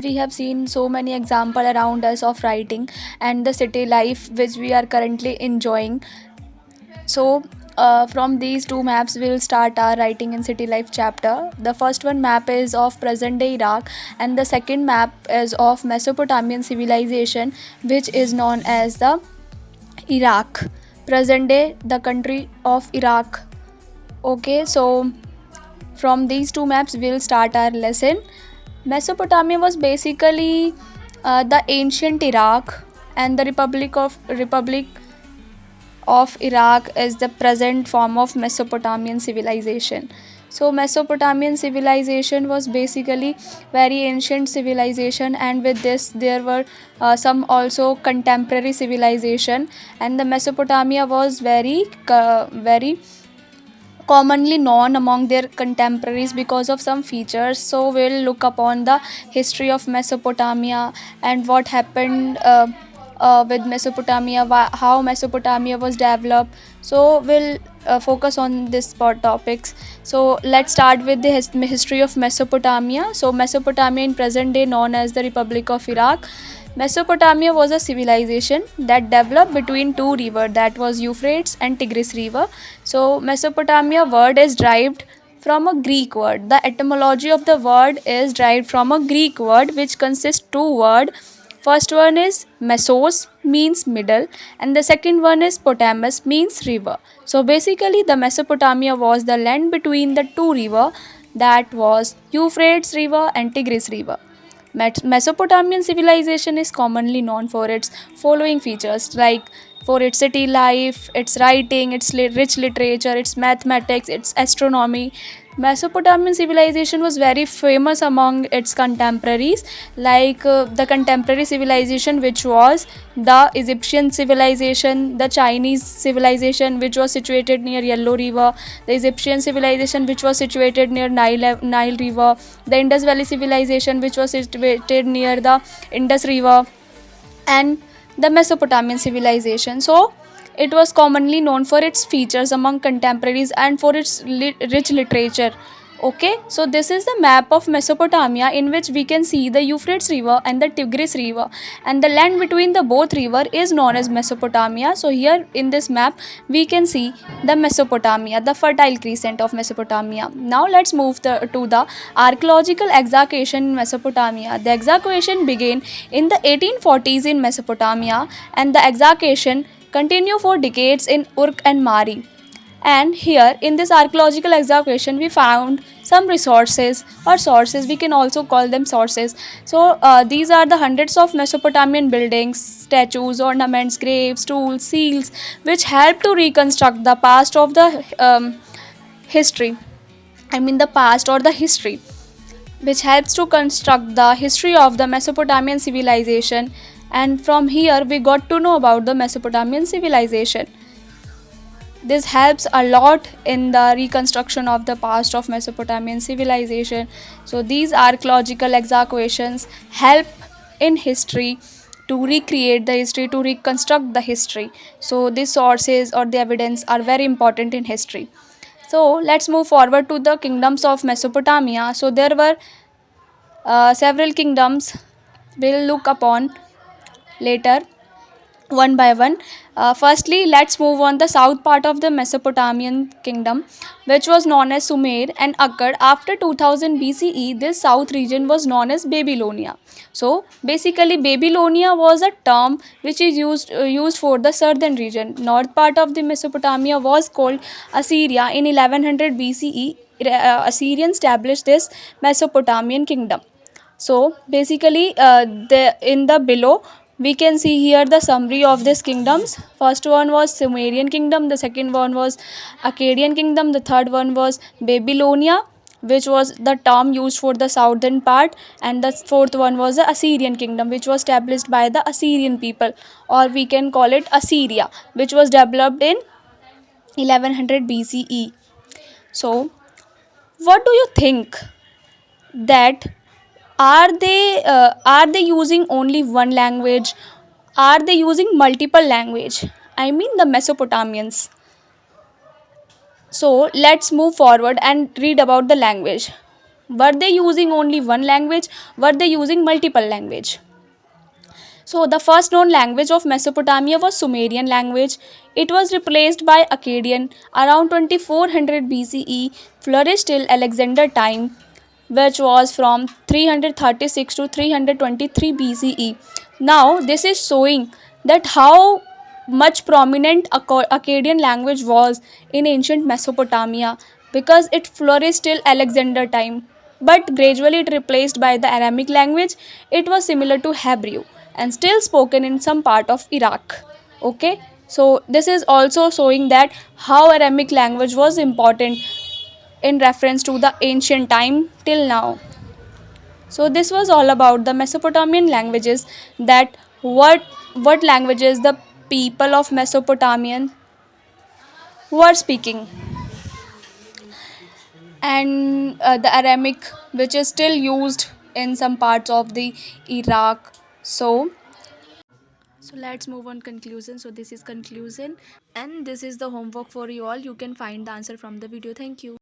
We have seen so many examples around us of writing and the city life which we are currently enjoying. So, from these two maps, we will start our writing and city life chapter. The first one map is of present day Iraq, and the second map is of Mesopotamian civilization, which is known as the Iraq. Present day, the country of Iraq. Okay, so from these two maps, we will start our lesson. Mesopotamia was basically the ancient Iraq, and the Republic of Iraq is the present form of Mesopotamian civilization. So Mesopotamian civilization was basically very ancient civilization, and with this there were some also contemporary civilization, and the Mesopotamia was very commonly known among their contemporaries because of some features. So we'll look upon the history of Mesopotamia and what happened with Mesopotamia, how Mesopotamia was developed. So we'll focus on this topics. So let's start with the history of Mesopotamia. So Mesopotamia in present day known as the Republic of Iraq. Mesopotamia was a civilization that developed between two rivers, that was Euphrates and Tigris river. So Mesopotamia word is derived from a Greek word. The etymology of the word is derived from a Greek word which consists two words. First one is mesos, means middle, and the second one is potamus, means river. So basically the Mesopotamia was the land between the two river, that was Euphrates river and Tigris river. Mesopotamian civilization is commonly known for its following features, like for its city life, its writing, its rich literature, its mathematics, its astronomy. Mesopotamian civilization was very famous among its contemporaries, like the contemporary civilization, which was the Egyptian civilization, the Chinese civilization, which was situated near Yellow River, the Egyptian civilization, which was situated near Nile River, the Indus Valley civilization, which was situated near the Indus River, and the Mesopotamian civilization. So, it was commonly known for its features among contemporaries and for its rich literature. Okay, so this is the map of Mesopotamia in which we can see the Euphrates River and the Tigris River, and the land between the both river is known as Mesopotamia. So here in this map we can see the Mesopotamia, the fertile crescent of Mesopotamia. Now let's move to the archaeological excavation in Mesopotamia. The excavation began in the 1840s in Mesopotamia, and the excavation continue for decades in Urk and Mari. And here in this archaeological excavation we found some resources or sources, we can also call them sources. So these are the hundreds of Mesopotamian buildings, statues, ornaments, graves, tools, seals, which help to reconstruct the past of the history, I mean the past or the history, which helps to construct the history of the Mesopotamian civilization. And from here we got to know about the Mesopotamian civilization. This helps a lot in the reconstruction of the past of Mesopotamian civilization. So these archaeological excavations help in history to recreate the history, to reconstruct the history. So these sources or the evidence are very important in history. So let's move forward to the kingdoms of Mesopotamia. So there were several kingdoms we'll look upon later one by one. Firstly, let's move on the south part of the Mesopotamian kingdom, which was known as Sumer and occurred after 2000 BCE. This south region was known as Babylonia. So, basically, Babylonia was a term which is used for the southern region. North part of the Mesopotamia was called Assyria in 1100 BCE. Assyrians established this Mesopotamian kingdom. So basically, the in the below we can see here the summary of these kingdoms. First one was Sumerian kingdom, the second one was Akkadian kingdom, the third one was Babylonia, which was the term used for the southern part, and the fourth one was the Assyrian kingdom, which was established by the Assyrian people, or we can call it Assyria, which was developed in 1100 BCE. So, what do you think that are they using only one language, are they using multiple language, I mean the Mesopotamians? So let's move forward and read about the language. Were they using only one language? Were they using multiple language? So the first known language of Mesopotamia was Sumerian language. It was replaced by Akkadian around 2400 BCE, flourished till Alexander time, which was from 336 to 323 BCE. Now this is showing that how much prominent Akkadian language was in ancient Mesopotamia, because it flourished till Alexander time, but gradually it replaced by the Aramaic language. It was similar to Hebrew and still spoken in some part of Iraq. Okay, so this is also showing that how Aramaic language was important in reference to the ancient time till now. So this was all about the Mesopotamian languages, that what languages the people of Mesopotamian were speaking, and the Aramaic, which is still used in some parts of the Iraq. So let's move on conclusion. So this is conclusion, and this is the homework for you all. You can find the answer from the video. Thank you.